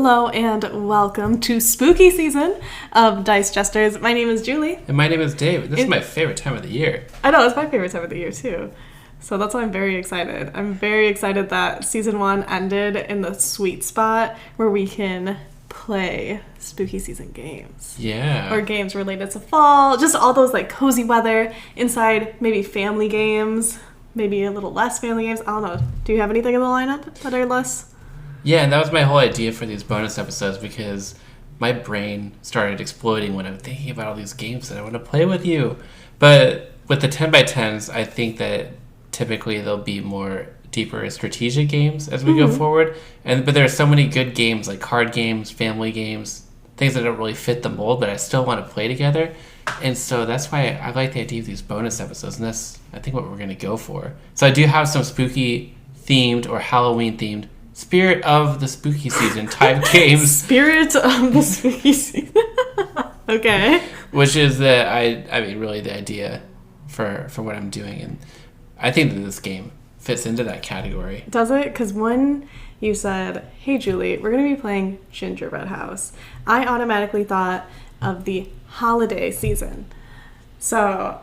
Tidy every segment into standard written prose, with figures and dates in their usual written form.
Hello and welcome to spooky season of Dice Jesters. My name is Julie. And my name is David. This is my favorite time of the year. I know, it's my favorite time of the year too. So that's why I'm very excited. I'm very excited that season 1 ended in the sweet spot where we can play spooky season games. Yeah. Or games related to fall. Just all those like cozy weather inside, maybe family games, maybe a little less family games. I don't know. Do you have anything in the lineup that are less? Yeah, and that was my whole idea for these bonus episodes because my brain started exploding when I'm thinking about all these games that I want to play with you. But with the 10x10s, I think that typically there'll be more deeper strategic games as we go forward. But there are so many good games like card games, family games, things that don't really fit the mold, but I still want to play together. And so that's why I like the idea of these bonus episodes, and that's, I think, what we're going to go for. So I do have some spooky themed or Halloween themed Spirit of the Spooky Season type games. Spirit of the Spooky Season. Okay. Which is really the idea for what I'm doing. And I think that this game fits into that category. Does it? Because when you said, hey, Julie, we're going to be playing Gingerbread House, I automatically thought of the holiday season. So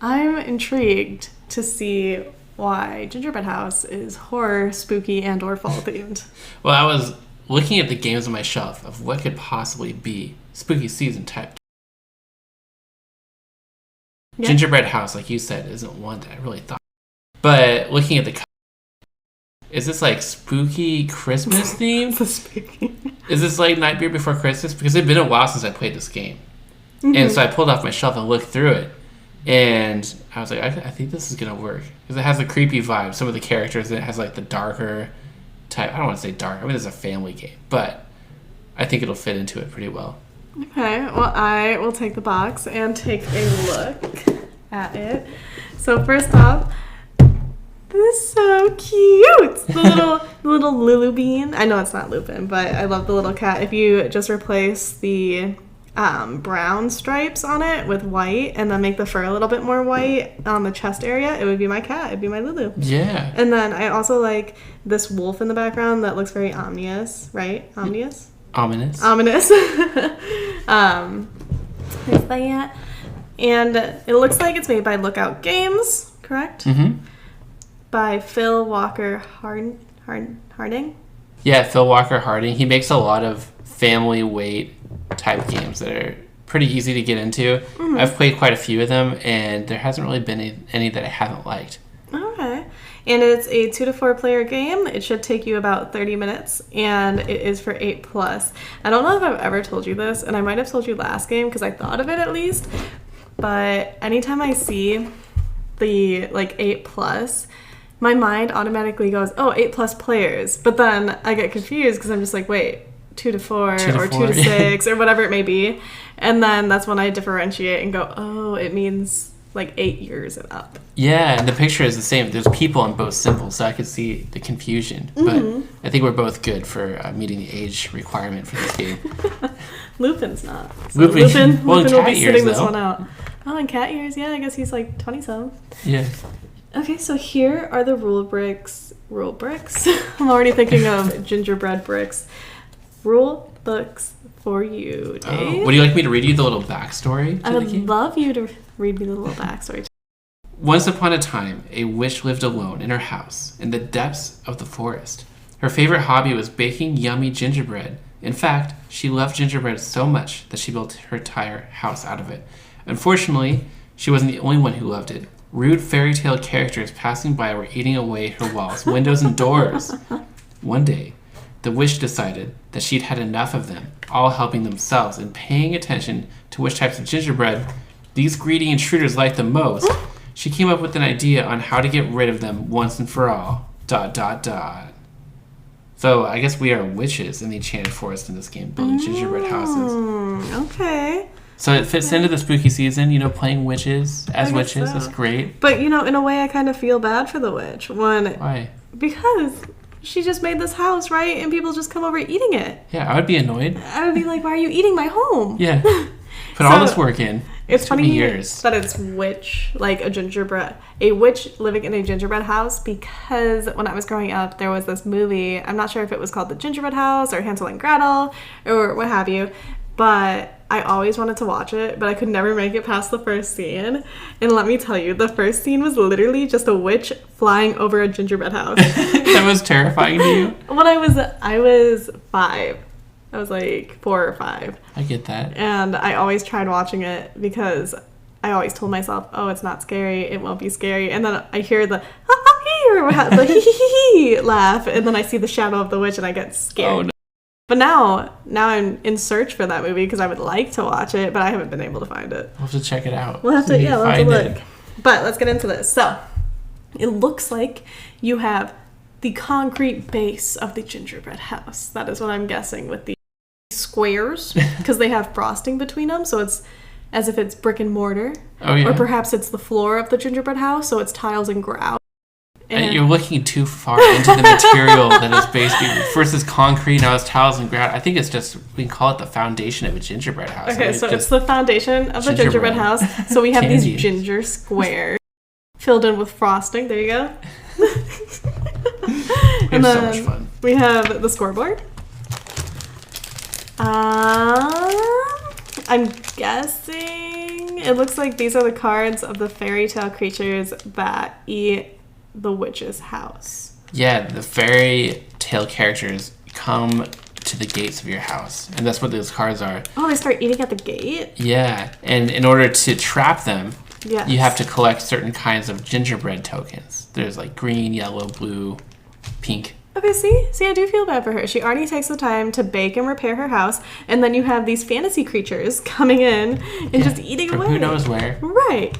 I'm intrigued to see why Gingerbread House is horror, spooky, and or fall themed. Well, I was looking at the games on my shelf of what could possibly be spooky season type. Yeah. Gingerbread House, like you said, isn't one that I really thought. But looking at the is this like spooky Christmas themed? Spooky. Is this like Nightmare Before Christmas? Because it's been a while since I played this game. And so I pulled off my shelf and looked through it. And I was like, I think this is going to work. Because it has a creepy vibe. Some of the characters, it has like the darker type. I don't want to say dark. I mean, it's a family game. But I think it'll fit into it pretty well. Okay. Well, I will take the box and take a look at it. So first off, this is so cute. The little Lulu bean. I know it's not Lupin, but I love the little cat. If you just replace the brown stripes on it with white and then make the fur a little bit more white on the chest area, it would be my cat. It'd be my Lulu. Yeah. And then I also like this wolf in the background that looks very ominous, right? Ominous? Ominous. There's that. And it looks like it's made by Lookout Games, correct? Mm-hmm. By Phil Walker Harding. Yeah, Phil Walker Harding. He makes a lot of family weight type games that are pretty easy to get into. I've played quite a few of them, and there hasn't really been any that I haven't liked. Okay. And it's a 2 to 4 player game. It should take you about 30 minutes, and it is for 8+. I don't know if I've ever told you this, and I might have told you last game because I thought of it at least, but anytime I see the like 8+, my mind automatically goes, oh, 8+ players. But then I get confused because I'm just like, wait, 2 to 4 or 2 to 6 or whatever it may be. And then that's when I differentiate and go, oh, it means like 8 years and up. Yeah, and the picture is the same. There's people on both symbols, so I could see the confusion. But I think we're both good for meeting the age requirement for this game. Lupin's not. So Lupin will be cat sitting ears, this one out. Oh, and cat ears, yeah, I guess he's like 20-some. Yeah. Okay, so here are the rule bricks. I'm already thinking of gingerbread bricks. Rule books for you, Dave. Would you like me to read you the little backstory to I the would game? love you to read me the little backstory. Once upon a time, a witch lived alone in her house in the depths of the forest. Her favorite hobby was baking yummy gingerbread. In fact, she loved gingerbread so much that she built her entire house out of it. Unfortunately, she wasn't the only one who loved it. Rude fairy tale characters passing by were eating away her walls, windows, and doors. One day, the witch decided that she'd had enough of them, all helping themselves and paying attention to which types of gingerbread these greedy intruders liked the most. She came up with an idea on how to get rid of them once and for all. ... So I guess we are witches in the enchanted forest in this game, building gingerbread houses. Okay. So it fits into the spooky season, playing witches as witches. So. That's great. But, in a way, I kind of feel bad for the witch. Why? Because she just made this house, right? And people just come over eating it. Yeah, I would be annoyed. I would be like, why are you eating my home? Yeah. Put all this work in. It's took me funny years. that it's a witch living in a gingerbread house, because when I was growing up, there was this movie. I'm not sure if it was called The Gingerbread House or Hansel and Gretel or what have you, but I always wanted to watch it, but I could never make it past the first scene. And let me tell you, the first scene was literally just a witch flying over a gingerbread house. That was terrifying to you? When I was 5. I was like 4 or 5. I get that. And I always tried watching it because I always told myself, oh, it's not scary, it won't be scary. And then I hear the the hee laugh, and then I see the shadow of the witch and I get scared. Oh, no. But now I'm in search for that movie because I would like to watch it, but I haven't been able to find it. We'll have to check it out. We'll have to look. It. But let's get into this. So, it looks like you have the concrete base of the gingerbread house. That is what I'm guessing with the squares, because they have frosting between them, so it's as if it's brick and mortar. Oh, yeah. Or perhaps it's the floor of the gingerbread house, so it's tiles and grout. And you're looking too far into the material that is basically first is concrete, now it's tiles and grout. I think it's just, we can call it the foundation of a gingerbread house. Okay, so it's the foundation of the gingerbread house. So we have these ginger squares filled in with frosting. There you go. And so much fun. We have the scoreboard. I'm guessing it looks like these are the cards of the fairy tale creatures that eat the witch's house. Yeah, the fairy tale characters come to the gates of your house, and that's what those cards are. Oh, they start eating at the gate? Yeah, and in order to trap them, yes, you have to collect certain kinds of gingerbread tokens. There's like green, yellow, blue, pink. Okay, see, I do feel bad for her. She already takes the time to bake and repair her house, and then you have these fantasy creatures coming in and just eating from away. Who knows where? Right.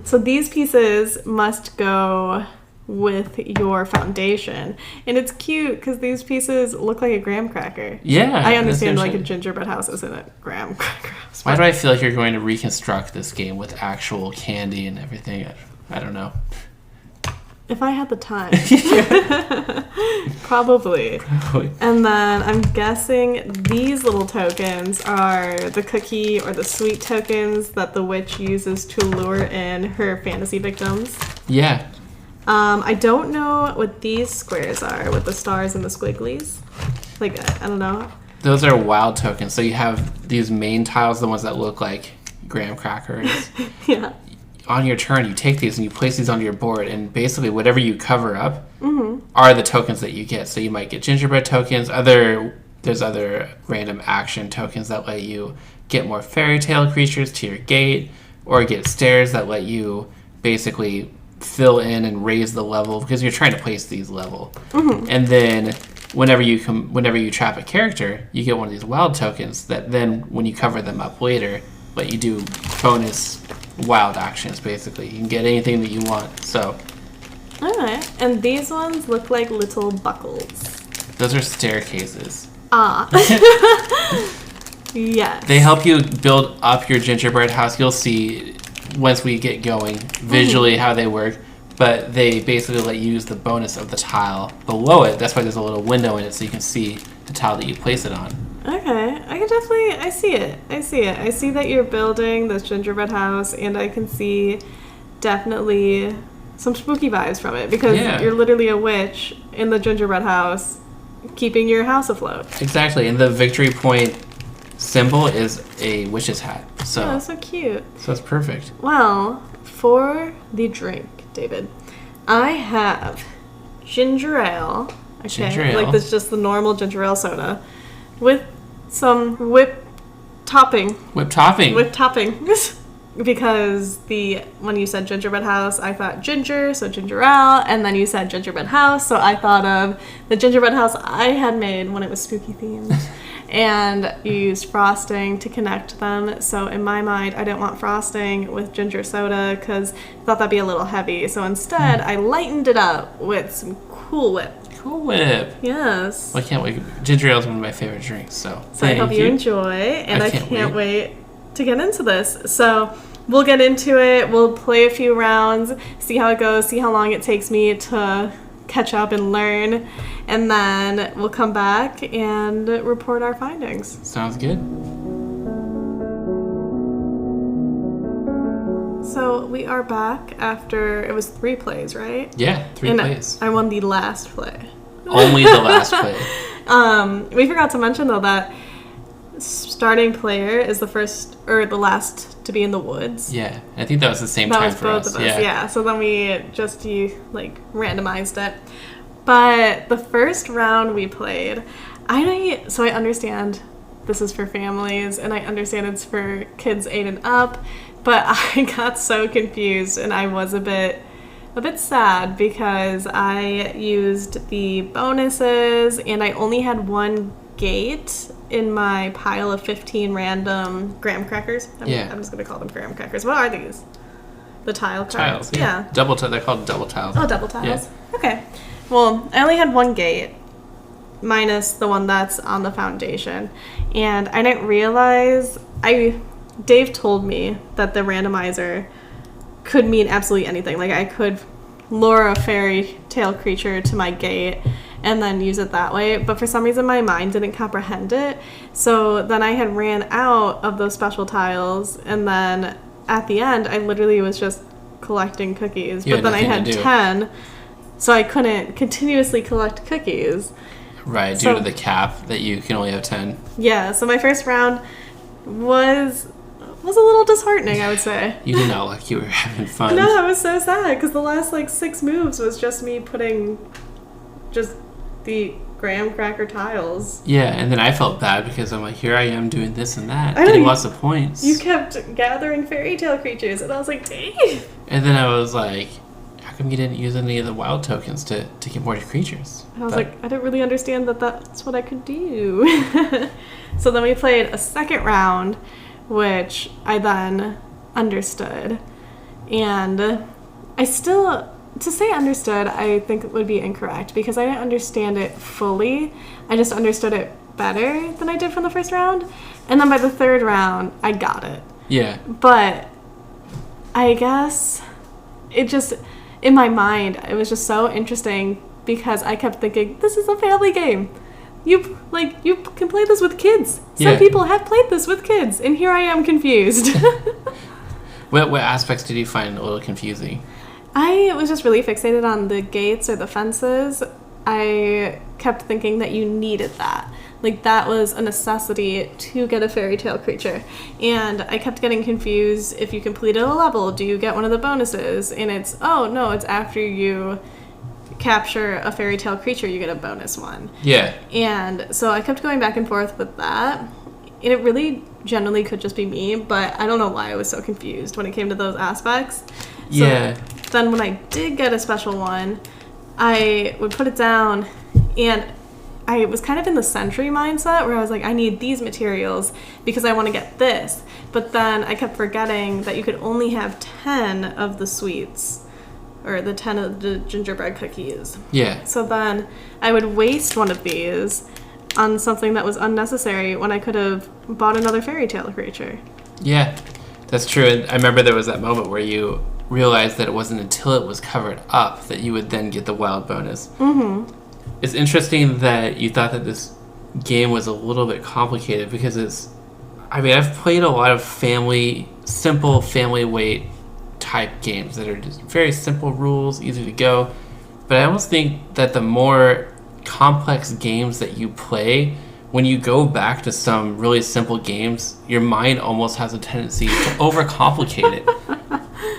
So these pieces must go with your foundation, and it's cute because these pieces look like a graham cracker. Yeah, I understand like a gingerbread house isn't a graham cracker house. Why do I feel like you're going to reconstruct this game with actual candy and everything? I don't know. If I had the time. Probably. And then I'm guessing these little tokens are the cookie or the sweet tokens that the witch uses to lure in her fantasy victims. Yeah. I don't know what these squares are with the stars and the squigglies. Like, I don't know. Those are wild tokens. So you have these main tiles, the ones that look like graham crackers. Yeah. On your turn, you take these and you place these onto your board, and basically whatever you cover up are the tokens that you get. So you might get gingerbread tokens. There's other random action tokens that let you get more fairy tale creatures to your gate, or get stairs that let you basically fill in and raise the level because you're trying to place these level. And then whenever you trap a character, you get one of these wild tokens that then when you cover them up later, let you do bonus wild actions. Basically, you can get anything that you want. So Alright, and these ones look like little buckles. those are staircases. Yes. They help you build up your gingerbread house. You'll see once we get going visually how they work, but they basically let you use the bonus of the tile below it. That's why there's a little window in it so you can see the tile that you place it on. Okay, I see it. I see that you're building this gingerbread house, and I can see definitely some spooky vibes from it because you're literally a witch in the gingerbread house keeping your house afloat. Exactly, and the victory point symbol is a witch's hat. So oh, that's so cute. So it's perfect. Well, for the drink, David, I have ginger ale. Okay, ginger ale. Like this, just the normal ginger ale soda with some whipped topping. Whipped topping. Because when you said gingerbread house, I thought ginger, so ginger ale, and then you said gingerbread house, so I thought of the gingerbread house I had made when it was spooky themed. And you used frosting to connect them, so in my mind, I didn't want frosting with ginger soda because I thought that'd be a little heavy. So instead, I lightened it up with some Cool Whip. Cool Whip. Yes. Well, I can't wait. Ginger ale is one of my favorite drinks, so I hope you enjoy, and I can't wait to get into this. So we'll get into it. We'll play a few rounds, see how it goes, see how long it takes me to catch up and learn, and then we'll come back and report our findings. Sounds good. So we are back after, it was 3 plays, right? Yeah, 3 and plays. I won the last play. Only the last play. We forgot to mention, though, that starting player is the first, or the last to be in the woods. Yeah, I think that was the same time for us. That was both of us, yeah. So then we just, randomized it. But the first round we played, I understand this is for families, and I understand it's for kids 8 and up, but I got so confused, and I was a bit sad because I used the bonuses, and I only had 1 gate in my pile of 15 random graham crackers. I'm just going to call them graham crackers. What are these? The tile cards? Tiles, yeah. They're called double tiles. Oh, double tiles. Yeah. Okay. Well, I only had 1 gate, minus the one that's on the foundation. And I didn't realize, Dave told me that the randomizer could mean absolutely anything. Like, I could lure a fairy tale creature to my gate and then use it that way. But for some reason, my mind didn't comprehend it. So then I had ran out of those special tiles, and then at the end, I literally was just collecting cookies. But then I had 10, so I couldn't continuously collect cookies. Right, due to the cap that you can only have 10. Yeah, so my first round was a little disheartening, I would say. You did not look you were having fun. No, I was so sad, because the last, 6 moves was just me putting just the graham cracker tiles. Yeah, and then I felt bad because I'm like, here I am doing this and that, getting lots of points. You kept gathering fairy tale creatures, and I was like, Dave! And then I was like, how come you didn't use any of the wild tokens to get more creatures? I was like, I didn't really understand that that's what I could do. So then we played a second round, which I then understood. And I still, to say understood, I think would be incorrect, because I didn't understand it fully. I just understood it better than I did from the first round. And then by the third round, I got it. Yeah. But I guess it just, in my mind, it was just so interesting because I kept thinking, this is a family game. You can play this with kids. Some people have played this with kids, and here I am confused. What aspects did you find a little confusing? I was just really fixated on the gates or the fences. I kept thinking that you needed that. That was a necessity to get a fairy tale creature. And I kept getting confused. If you completed a level, do you get one of the bonuses? And it's, oh, no, it's after you capture a fairy tale creature, you get a bonus one. Yeah. And so I kept going back and forth with that. And it really generally could just be me, but I don't know why I was so confused when it came to those aspects. So then when I did get a special one, I would put it down, and I was kind of in the sentry mindset where I was like, I need these materials because I want to get this. But then I kept forgetting that you could only have 10 of the sweets, or the 10 of the gingerbread cookies. Yeah. So then I would waste one of these on something that was unnecessary when I could have bought another fairy tale creature. Yeah, that's true. And I remember there was that moment where you realized that it wasn't until it was covered up that you would then get the wild bonus. Mm-hmm. It's interesting that you thought that this game was a little bit complicated because I've played a lot of simple family weight type games that are just very simple rules, easy to go. But I almost think that the more complex games that you play, when you go back to some really simple games, your mind almost has a tendency to overcomplicate it.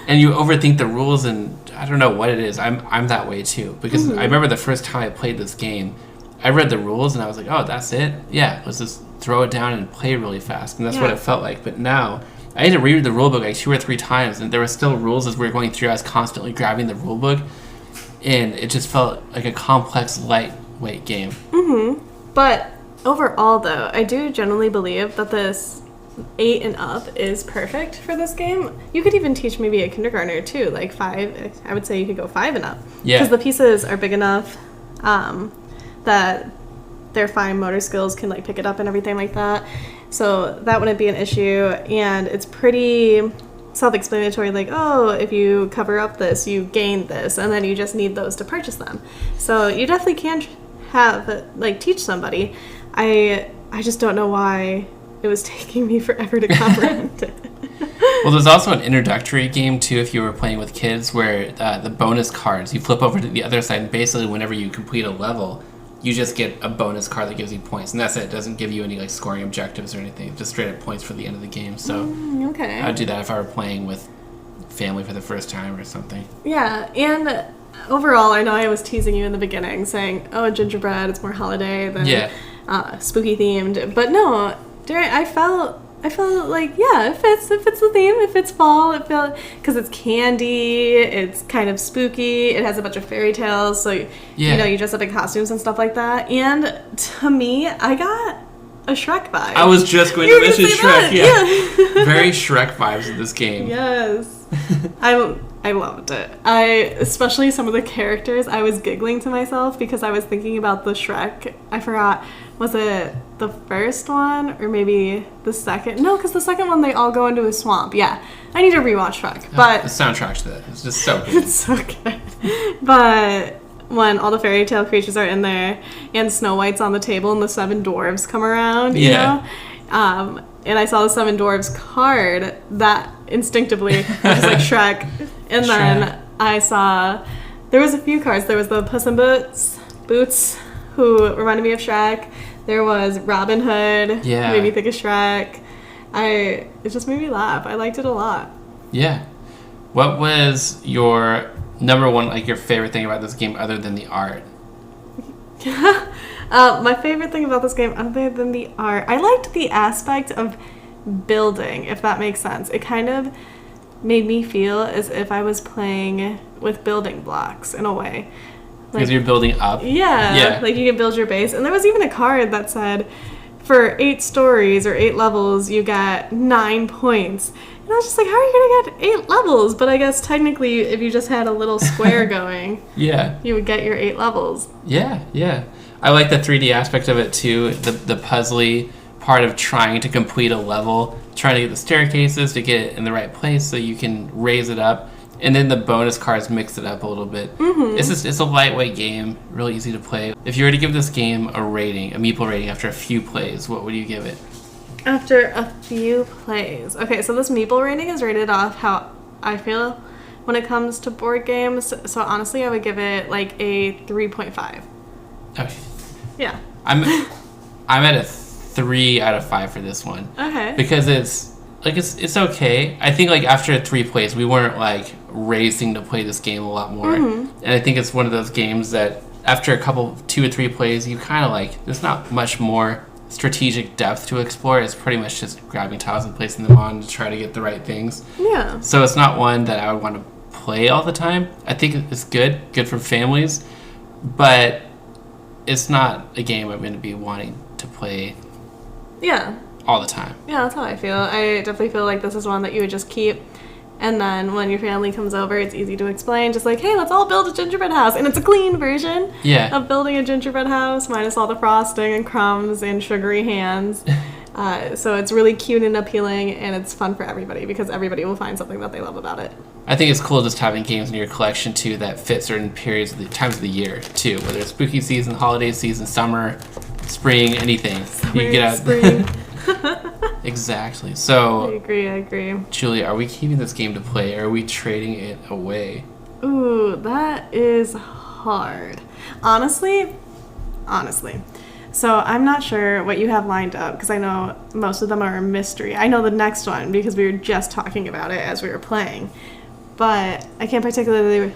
And you overthink the rules, and I don't know what it is. I'm that way too. Because I remember the first time I played this game, I read the rules and I was like, oh, that's it? Yeah, let's just throw it down and play really fast. And that's what it felt like. But now, I had to read the rule book 2 or 3 times, and there were still rules as we were going through. I was constantly grabbing the rule book, and it just felt like a complex, lightweight game. Mm-hmm. But overall, though, I do generally believe that this 8 and up is perfect for this game. You could even teach maybe a kindergartner too, 5. I would say you could go 5 and up. Yeah. Because the pieces are big enough that their fine motor skills can pick it up and everything like that. So that wouldn't be an issue. And it's pretty self-explanatory, if you cover up this, you gain this, and then you just need those to purchase them. So you definitely can teach somebody. I just don't know why it was taking me forever to comprehend it. Well, there's also an introductory game, too, if you were playing with kids, where the bonus cards, you flip over to the other side, and basically whenever you complete a level, you just get a bonus card that gives you points. And that's it. It doesn't give you any like scoring objectives or anything. Just straight up points for the end of the game. So okay. I'd do that if I were playing with family for the first time or something. Yeah, and overall, I know I was teasing you in the beginning, saying, "Oh, gingerbread, it's more holiday than spooky themed." But no, I felt like it fits the theme. It fits fall. It felt because it's candy. It's kind of spooky. It has a bunch of fairy tales. So you dress up in costumes and stuff like that. And to me, I got a Shrek vibe. I was just going to mention Shrek. Yeah. Very Shrek vibes in this game. Yes. I loved it. Especially some of the characters, I was giggling to myself because I was thinking about the Shrek. I forgot, was it the first one or maybe the second? No, because the second one they all go into a swamp. Yeah, I need to rewatch Shrek. But the soundtrack to that is just so good. It's so good. But when all the fairy tale creatures are in there and Snow White's on the table and the 7 dwarves come around, you know? And I saw the 7 dwarves card, that instinctively I was like Shrek. And then I saw, there was a few cards. There was the Puss in Boots, who reminded me of Shrek. There was Robin Hood, who made me think of Shrek. It just made me laugh. I liked it a lot. Yeah. What was your number one, like your favorite thing about this game other than the art? My favorite thing about this game, other than the art, I liked the aspect of building, if that makes sense. It kind of made me feel as if I was playing with building blocks in a way. Because you're building up? Yeah. Like you can build your base. And there was even a card that said, for 8 stories or 8 levels, you got 9 points. And I was just like, how are you going to get 8 levels? But I guess technically, if you just had a little square going, you would get your 8 levels. Yeah. I like the 3D aspect of it, too. The puzzly part of trying to complete a level, trying to get the staircases to get it in the right place so you can raise it up. And then the bonus cards mix it up a little bit. Mm-hmm. It's a lightweight game, really easy to play. If you were to give this game a meeple rating after a few plays, what would you give it? After a few plays. Okay, so this meeple rating is rated off how I feel when it comes to board games. So honestly, I would give it like a 3.5. Okay. Yeah. I'm at a 3 out of 5 for this one. Okay. Because it's okay. I think like after 3 plays, we weren't like racing to play this game a lot more. Mm-hmm. And I think it's one of those games that after a couple 2 or 3 plays, you kind of like, there's not much more strategic depth to explore. It's pretty much just grabbing tiles and placing them on to try to get the right things. Yeah. So it's not one that I would want to play all the time. I think it's good for families, but it's not a game I'm going to be wanting to play all the time. Yeah, that's how I feel. I definitely feel like this is one that you would just keep, and then when your family comes over, it's easy to explain. Just like, hey, let's all build a gingerbread house. And it's a clean version of building a gingerbread house, minus all the frosting and crumbs and sugary hands. So it's really cute and appealing, and it's fun for everybody because everybody will find something that they love about it. I think it's cool just having games in your collection, too, that fit certain periods of the times of the year, too. Whether it's spooky season, holiday season, summer, spring, anything. Summer, you get out. Spring. Exactly. So, I agree. Julie, are we keeping this game to play, or are we trading it away? Ooh, that is hard. Honestly. So I'm not sure what you have lined up, because I know most of them are a mystery. I know the next one because we were just talking about it as we were playing. But I can't particularly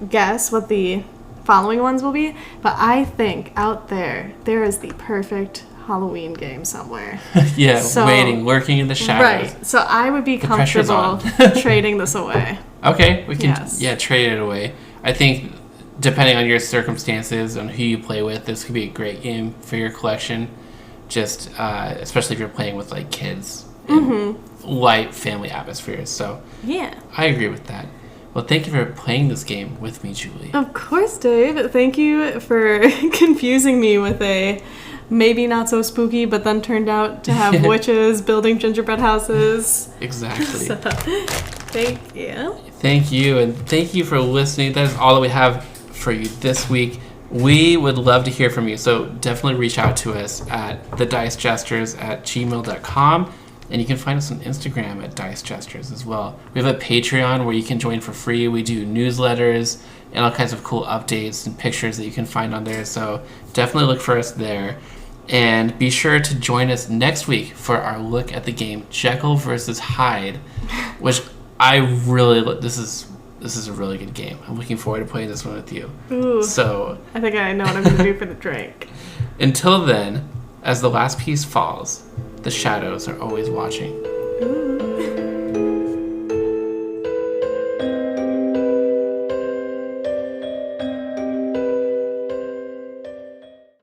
guess what the following ones will be. But I think out there is the perfect Halloween game somewhere. Waiting, lurking in the shadows. Right. So I would be comfortable trading this away. Okay, we can trade it away. I think depending on your circumstances and who you play with, this could be a great game for your collection. Just especially if you're playing with like kids and light family atmospheres. So I agree with that. Well, thank you for playing this game with me, Julie. Of course, Dave. Thank you for confusing me with a maybe not so spooky, but then turned out to have witches building gingerbread houses. Exactly. So, thank you. Thank you, and thank you for listening. That is all that we have for you this week. We would love to hear from you, so definitely reach out to us at thedicejesters@gmail.com. And you can find us on Instagram at Dice Gestures as well. We have a Patreon where you can join for free. We do newsletters and all kinds of cool updates and pictures that you can find on there. So definitely look for us there. And be sure to join us next week for our look at the game Jekyll versus Hyde, which I really... This is a really good game. I'm looking forward to playing this one with you. Ooh, so I think I know what I'm going to do for the drink. Until then, as the last piece falls, the shadows are always watching. Ooh.